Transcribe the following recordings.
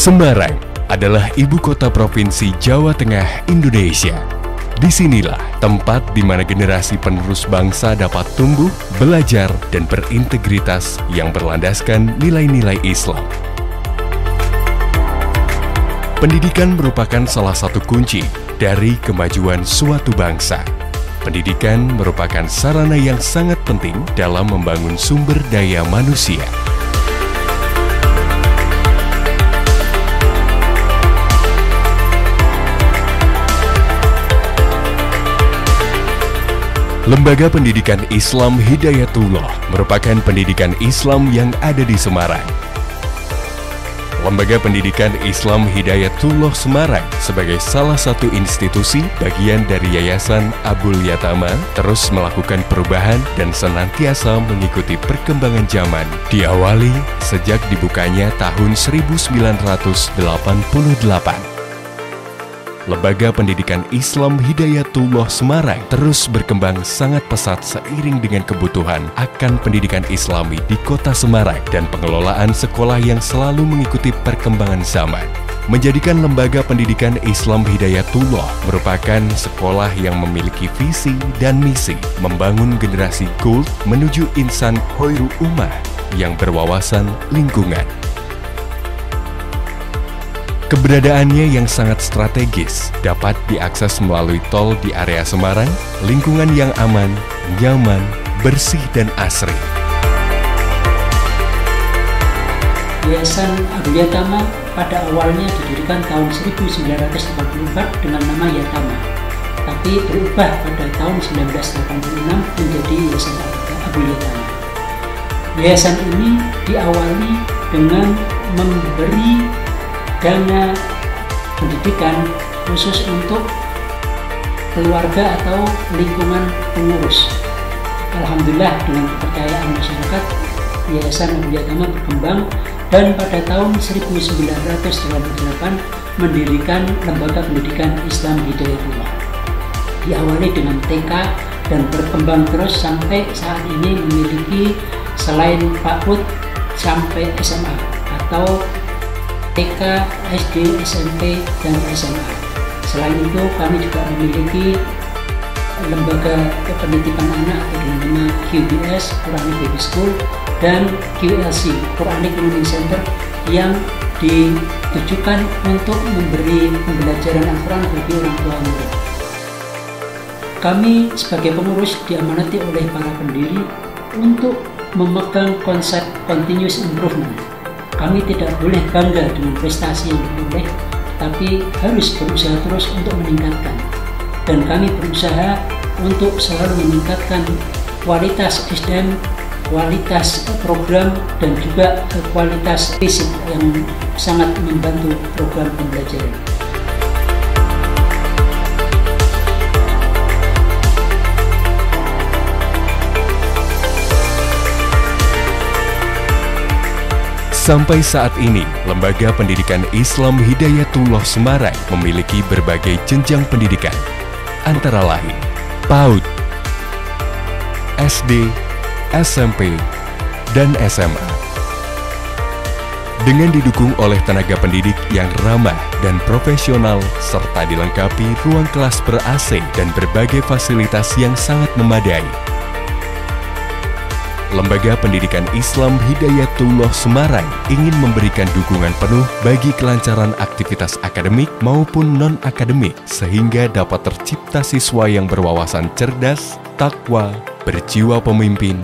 Semarang adalah ibu kota provinsi Jawa Tengah, Indonesia. Disinilah tempat di mana generasi penerus bangsa dapat tumbuh, belajar, dan berintegritas yang berlandaskan nilai-nilai Islam. Pendidikan merupakan salah satu kunci dari kemajuan suatu bangsa. Pendidikan merupakan sarana yang sangat penting dalam membangun sumber daya manusia. Lembaga Pendidikan Islam Hidayatullah merupakan pendidikan Islam yang ada di Semarang. Lembaga Pendidikan Islam Hidayatullah Semarang sebagai salah satu institusi bagian dari Yayasan Abul Yatama terus melakukan perubahan dan senantiasa mengikuti perkembangan zaman. Diawali sejak dibukanya tahun 1988. Lembaga Pendidikan Islam Hidayatullah Semarang terus berkembang sangat pesat seiring dengan kebutuhan akan pendidikan Islami di kota Semarang dan pengelolaan sekolah yang selalu mengikuti perkembangan zaman. Menjadikan Lembaga Pendidikan Islam Hidayatullah merupakan sekolah yang memiliki visi dan misi membangun generasi gold menuju insan khairul ummah yang berwawasan lingkungan. Keberadaannya yang sangat strategis dapat diakses melalui tol di area Semarang, lingkungan yang aman, nyaman, bersih, dan asri. Yayasan Abul Yatama pada awalnya didirikan tahun 1984 dengan nama Yatama, tapi berubah pada tahun 1986 menjadi Yayasan Abul Yatama. Yayasan ini diawali dengan memberi dana pendidikan khusus untuk keluarga atau lingkungan pengurus. Alhamdulillah dengan kepercayaan masyarakat, Yayasan Abul Yatama berkembang dan pada tahun 1998 mendirikan Lembaga Pendidikan Islam Hidayatullah. Diawali dengan TK dan berkembang terus sampai saat ini memiliki selain PAUD sampai SMA atau TK, SD, SMP, dan SMA. Selain itu, kami juga memiliki lembaga penitipan anak atau dengan nama QBS, Quranic Baby School, dan QLC, Quranic Learning Center, yang ditujukan untuk memberi pembelajaran Al-Quran bagi orang tua murid. Kami sebagai pengurus diamanati oleh para pendiri untuk memegang konsep continuous improvement. Kami tidak boleh bangga dengan prestasi yang diperoleh, tapi harus berusaha terus untuk meningkatkan. Dan kami berusaha untuk selalu meningkatkan kualitas SDM, kualitas program, dan juga kualitas fisik yang sangat membantu program pembelajaran. Sampai saat ini, Lembaga Pendidikan Islam Hidayatullah Semarang memiliki berbagai jenjang pendidikan, antara lain PAUD, SD, SMP, dan SMA. Dengan didukung oleh tenaga pendidik yang ramah dan profesional, serta dilengkapi ruang kelas ber-AC dan berbagai fasilitas yang sangat memadai, Lembaga Pendidikan Islam Hidayatullah Semarang ingin memberikan dukungan penuh bagi kelancaran aktivitas akademik maupun non-akademik sehingga dapat tercipta siswa yang berwawasan cerdas, takwa, berjiwa pemimpin,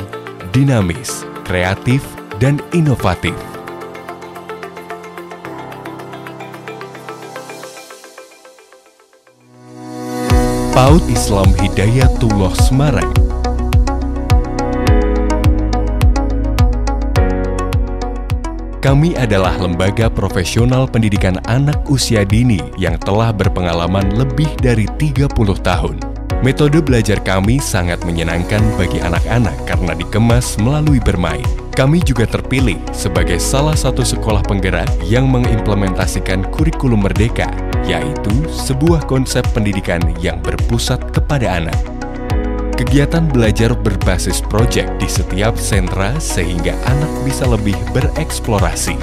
dinamis, kreatif, dan inovatif. PAUD Islam Hidayatullah Semarang. Kami adalah lembaga profesional pendidikan anak usia dini yang telah berpengalaman lebih dari 30 tahun. Metode belajar kami sangat menyenangkan bagi anak-anak karena dikemas melalui bermain. Kami juga terpilih sebagai salah satu sekolah penggerak yang mengimplementasikan kurikulum merdeka, yaitu sebuah konsep pendidikan yang berpusat kepada anak. Kegiatan belajar berbasis proyek di setiap sentra sehingga anak bisa lebih bereksplorasi.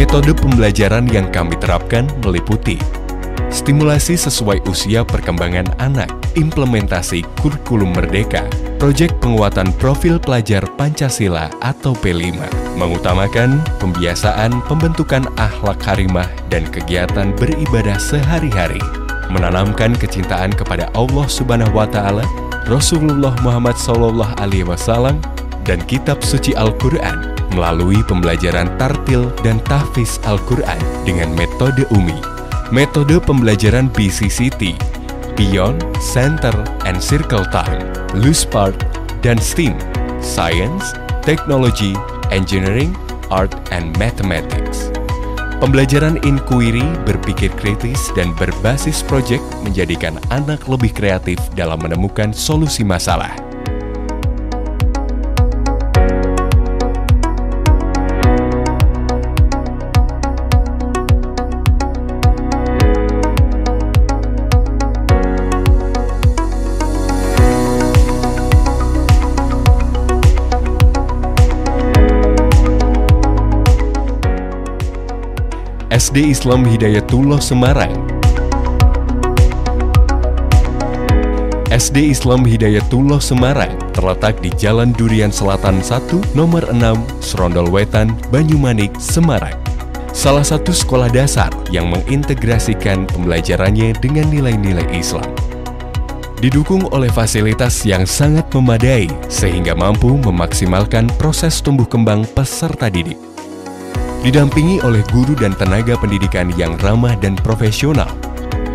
Metode pembelajaran yang kami terapkan meliputi stimulasi sesuai usia perkembangan anak, implementasi kurikulum merdeka, proyek penguatan profil pelajar Pancasila atau P5, mengutamakan pembiasaan pembentukan akhlak karimah dan kegiatan beribadah sehari-hari, menanamkan kecintaan kepada Allah Subhanahu wa Ta'ala, Rasulullah Muhammad SAW, dan kitab suci Al-Quran melalui pembelajaran tartil dan tahfiz Al-Quran dengan metode UMI. Metode pembelajaran BCCT, Beyond, Center, and Circle Time, Loose Part, dan STEAM, Science, Technology, Engineering, Art, and Mathematics. Pembelajaran inquiry, berpikir kritis, dan berbasis proyek menjadikan anak lebih kreatif dalam menemukan solusi masalah. SD Islam Hidayatullah Semarang. SD Islam Hidayatullah Semarang terletak di Jalan Durian Selatan 1, nomor 6, Serondol Wetan, Banyumanik, Semarang. Salah satu sekolah dasar yang mengintegrasikan pembelajarannya dengan nilai-nilai Islam. Didukung oleh fasilitas yang sangat memadai sehingga mampu memaksimalkan proses tumbuh kembang peserta didik. Didampingi oleh guru dan tenaga pendidikan yang ramah dan profesional.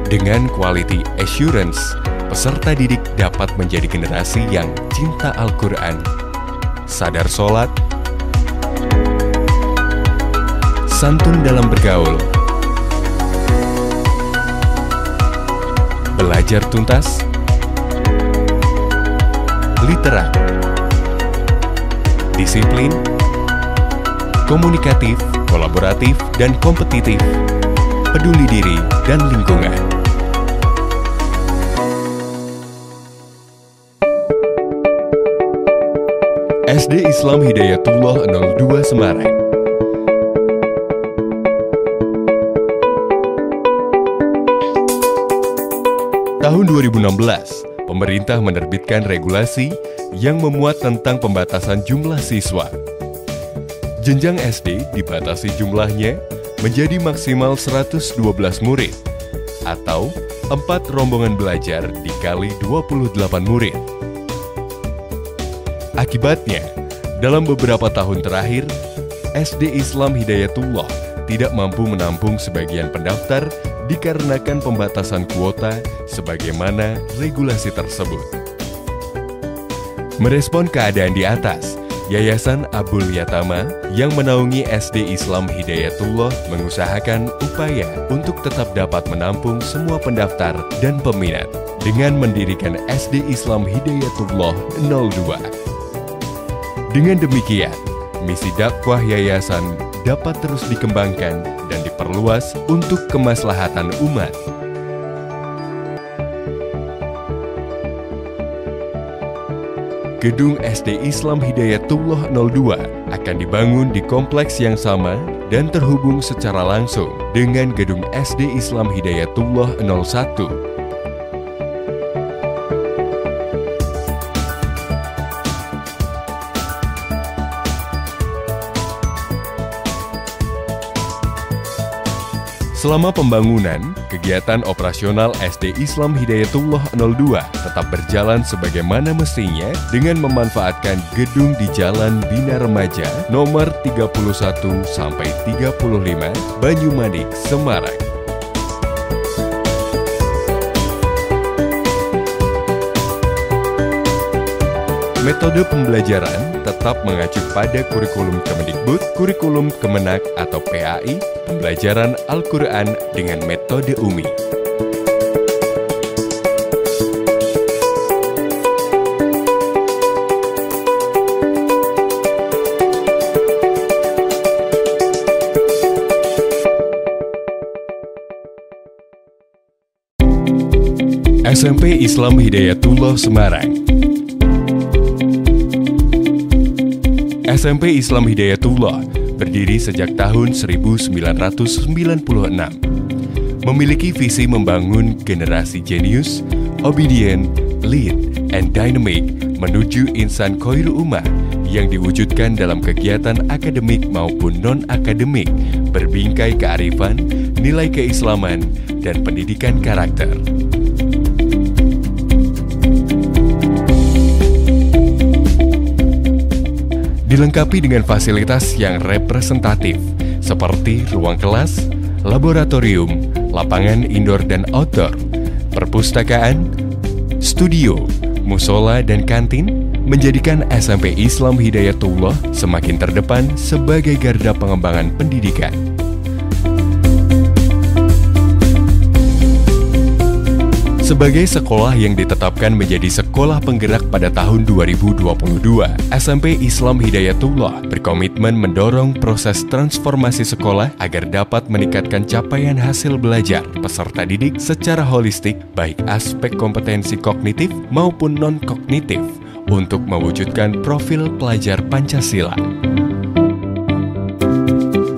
Dengan quality assurance, peserta didik dapat menjadi generasi yang cinta Al-Quran, sadar sholat, santun dalam bergaul, belajar tuntas, literat, disiplin, komunikatif, kolaboratif, dan kompetitif, peduli diri, dan lingkungan. SD Islam Hidayatullah 02 Semarang. Tahun 2016, pemerintah menerbitkan regulasi yang memuat tentang pembatasan jumlah siswa. Jenjang SD dibatasi jumlahnya menjadi maksimal 112 murid atau 4 rombongan belajar dikali 28 murid. Akibatnya, dalam beberapa tahun terakhir, SD Islam Hidayatullah tidak mampu menampung sebagian pendaftar dikarenakan pembatasan kuota sebagaimana regulasi tersebut. Merespon keadaan di atas, Yayasan Abul Yatama yang menaungi SD Islam Hidayatullah mengusahakan upaya untuk tetap dapat menampung semua pendaftar dan peminat dengan mendirikan SD Islam Hidayatullah 02. Dengan demikian, misi dakwah yayasan dapat terus dikembangkan dan diperluas untuk kemaslahatan umat. Gedung SD Islam Hidayatullah 02 akan dibangun di kompleks yang sama dan terhubung secara langsung dengan gedung SD Islam Hidayatullah 01. Selama pembangunan, kegiatan operasional SD Islam Hidayatullah 02 tetap berjalan sebagaimana mestinya dengan memanfaatkan gedung di Jalan Bina Remaja nomor 31 sampai 35 Banyumanik, Semarang. Metode pembelajaran tetap mengacu pada kurikulum Kemendikbud, kurikulum Kemenak atau PAI, pembelajaran Al-Quran dengan metode UMI. SMP Islam Hidayatullah Semarang. SMP Islam Hidayatullah berdiri sejak tahun 1996. Memiliki visi membangun generasi jenius, obedient, lead, and dynamic menuju insan khairul ummah yang diwujudkan dalam kegiatan akademik maupun non-akademik, berbingkai kearifan, nilai keislaman, dan pendidikan karakter. Dilengkapi dengan fasilitas yang representatif seperti ruang kelas, laboratorium, lapangan indoor dan outdoor, perpustakaan, studio, musola, dan kantin menjadikan SMP Islam Hidayatullah semakin terdepan sebagai garda pengembangan pendidikan. Sebagai sekolah yang ditetapkan menjadi sekolah penggerak pada tahun 2022, SMP Islam Hidayatullah berkomitmen mendorong proses transformasi sekolah agar dapat meningkatkan capaian hasil belajar peserta didik secara holistik, baik aspek kompetensi kognitif maupun non-kognitif, untuk mewujudkan profil pelajar Pancasila.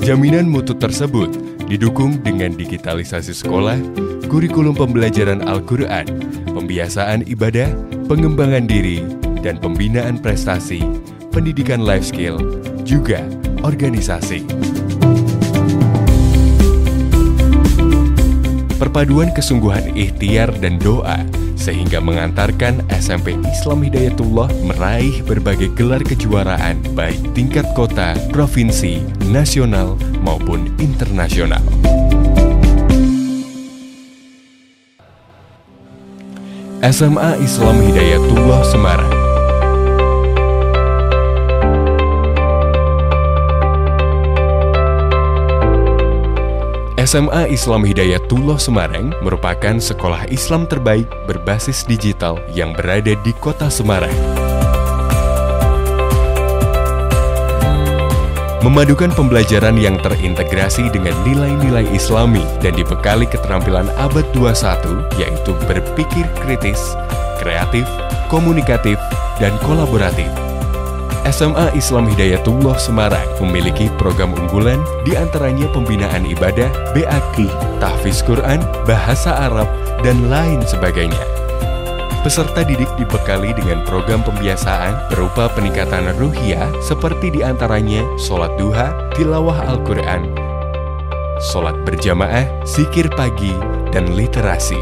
Jaminan mutu tersebut didukung dengan digitalisasi sekolah, kurikulum pembelajaran Al-Quran, pembiasaan ibadah, pengembangan diri, dan pembinaan prestasi, pendidikan life skill, juga organisasi. Perpaduan kesungguhan ikhtiar dan doa sehingga mengantarkan SMP Islam Hidayatullah meraih berbagai gelar kejuaraan baik tingkat kota, provinsi, nasional, maupun internasional. SMA Islam Hidayatullah Semarang. SMA Islam Hidayatullah Semarang merupakan sekolah Islam terbaik berbasis digital yang berada di Kota Semarang. Memadukan pembelajaran yang terintegrasi dengan nilai-nilai Islami dan dibekali keterampilan abad 21, yaitu berpikir kritis, kreatif, komunikatif, dan kolaboratif. SMA Islam Hidayatullah Semarang memiliki program unggulan diantaranya pembinaan ibadah, BAQ, tahfiz Quran, bahasa Arab, dan lain sebagainya. Peserta didik dibekali dengan program pembiasaan berupa peningkatan ruhiyah seperti diantaranya sholat duha, tilawah Al-Quran, sholat berjamaah, zikir pagi, dan literasi.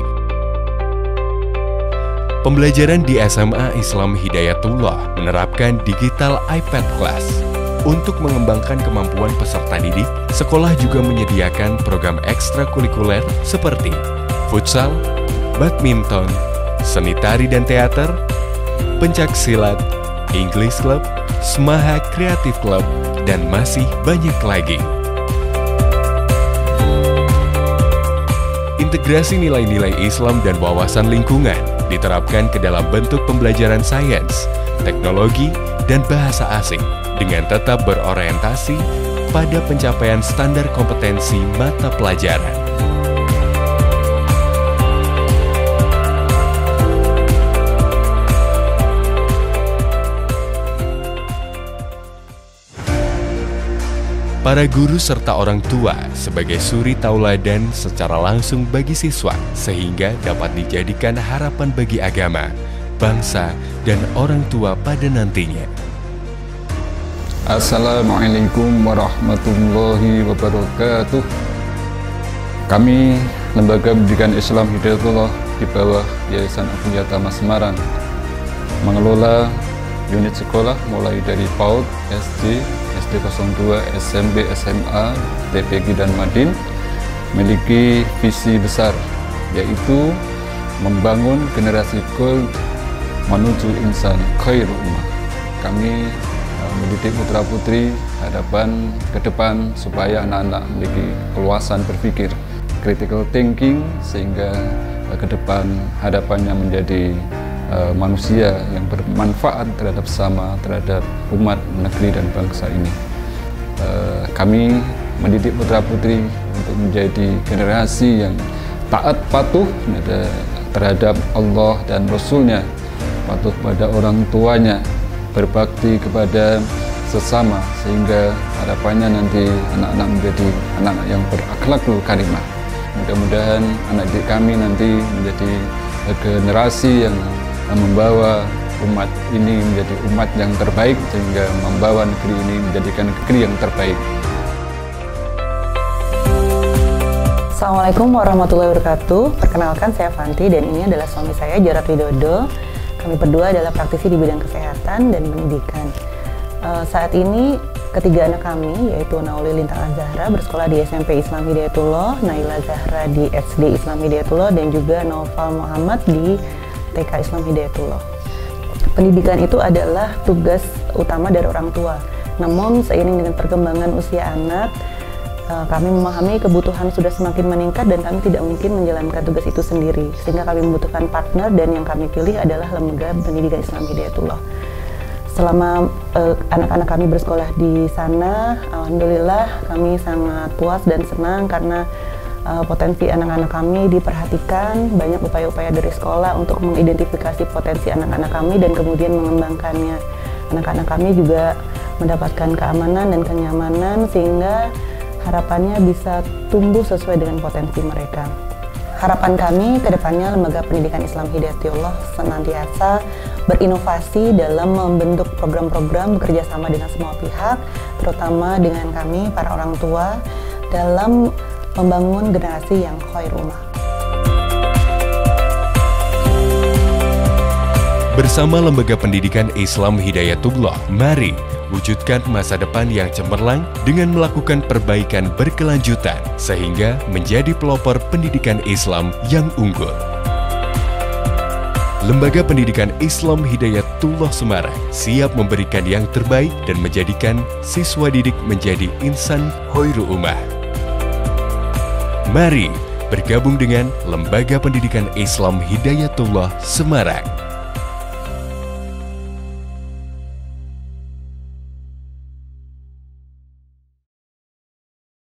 Pembelajaran di SMA Islam Hidayatullah menerapkan digital iPad Class. Untuk mengembangkan kemampuan peserta didik, sekolah juga menyediakan program ekstrakurikuler seperti futsal, badminton, seni tari dan teater, pencak silat, English Club, Smaha Creative Club, dan masih banyak lagi. Integrasi nilai-nilai Islam dan wawasan lingkungan diterapkan ke dalam bentuk pembelajaran sains, teknologi, dan bahasa asing dengan tetap berorientasi pada pencapaian standar kompetensi mata pelajaran. Para guru serta orang tua sebagai suri tauladan secara langsung bagi siswa sehingga dapat dijadikan harapan bagi agama, bangsa, dan orang tua pada nantinya. Assalamualaikum warahmatullahi wabarakatuh. Kami Lembaga Pendidikan Islam Hidayatullah di bawah Yayasan Abu Yatama Semarang mengelola unit sekolah mulai dari PAUD, SD, SD02, SMP, SMA, TPG, dan Madin, memiliki visi besar yaitu membangun generasi gold menuju insan khairul ummah. Kami mendidik putra-putri harapan ke depan supaya anak-anak memiliki keluasan berpikir, critical thinking, sehingga ke depan harapannya menjadi manusia yang bermanfaat terhadap sesama, terhadap umat, negeri, dan bangsa ini. Kami mendidik putra-putri untuk menjadi generasi yang taat patuh terhadap Allah dan Rasul-Nya, patuh pada orang tuanya, berbakti kepada sesama, sehingga harapannya nanti anak-anak menjadi anak yang berakhlakul karimah. Mudah-mudahan anak didik kami nanti menjadi generasi yang membawa umat ini menjadi umat yang terbaik, sehingga membawa negeri ini menjadikan negeri yang terbaik. Assalamualaikum warahmatullahi wabarakatuh. Perkenalkan, saya Fanti dan ini adalah suami saya, Jarod Widodo. Kami berdua adalah praktisi di bidang kesehatan dan pendidikan. Saat ini ketiga anak kami, yaitu Nauli Lintang Azahra bersekolah di SMP Islam Hidayatullah, Naila Zahra di SD Islam Hidayatullah, dan juga Noval Muhammad di TK Islam Hidayatullah. Pendidikan itu adalah tugas utama dari orang tua. Namun seiring dengan perkembangan usia anak, kami memahami kebutuhan sudah semakin meningkat dan kami tidak mungkin menjalankan tugas itu sendiri, sehingga kami membutuhkan partner dan yang kami pilih adalah Lembaga Pendidikan Islam Hidayatullah. Selama anak-anak kami bersekolah di sana, alhamdulillah kami sangat puas dan senang karena potensi anak-anak kami diperhatikan, banyak upaya-upaya dari sekolah untuk mengidentifikasi potensi anak-anak kami dan kemudian mengembangkannya. Anak-anak kami juga mendapatkan keamanan dan kenyamanan sehingga harapannya bisa tumbuh sesuai dengan potensi mereka. Harapan kami ke depannya Lembaga Pendidikan Islam Hidayatullah senantiasa berinovasi dalam membentuk program-program bekerja sama dengan semua pihak, terutama dengan kami, para orang tua, dalam membangun generasi yang khair ummah. Bersama Lembaga Pendidikan Islam Hidayatullah, mari wujudkan masa depan yang cemerlang dengan melakukan perbaikan berkelanjutan sehingga menjadi pelopor pendidikan Islam yang unggul. Lembaga Pendidikan Islam Hidayatullah Semarang siap memberikan yang terbaik dan menjadikan siswa didik menjadi insan khairul ummah. Mari bergabung dengan Lembaga Pendidikan Islam Hidayatullah Semarang.